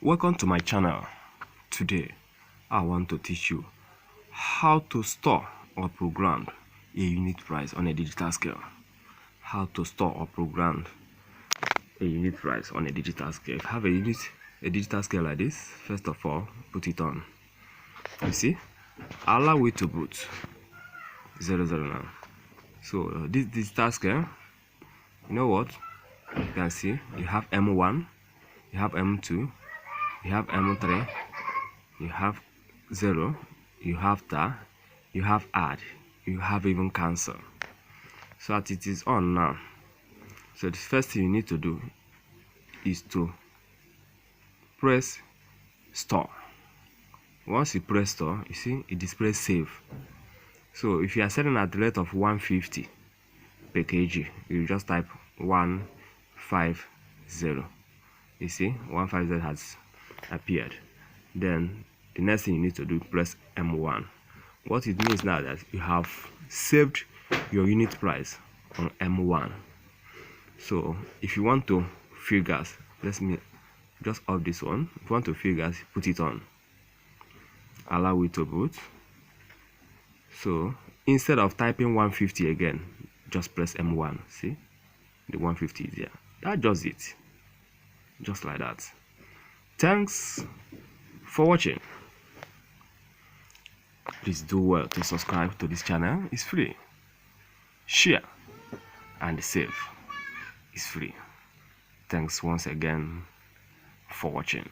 Welcome to my channel. Today I want to teach you how to store or program a unit price on a digital scale. How to store or program a unit price on a digital scale. If you have a digital scale like this, first of all, put it on. You see, allow it to boot 00 now. So this digital scale, you know what? You can see you have M1, you have M2, you have M3, you have 0, you have tar, you have add, you have even cancel. So that it is on now. So the first thing you need to do is to press store. Once you press store, you see it displays save. So if you are selling at the rate of 150 per kg, you just type 150. You see 150 has appeared. Then the next thing you need to do, press M1. What it means now that you have saved your unit price on M1. So if you want to figures, let me just off this one. If you want to figures, put it on, allow it to boot. So instead of typing 150 again, just press M1. See, the 150 is there. That's just it, just like that. Thanks for watching. Please do well to subscribe to this channel. It's free. Share and save. It's free. Thanks once again for watching.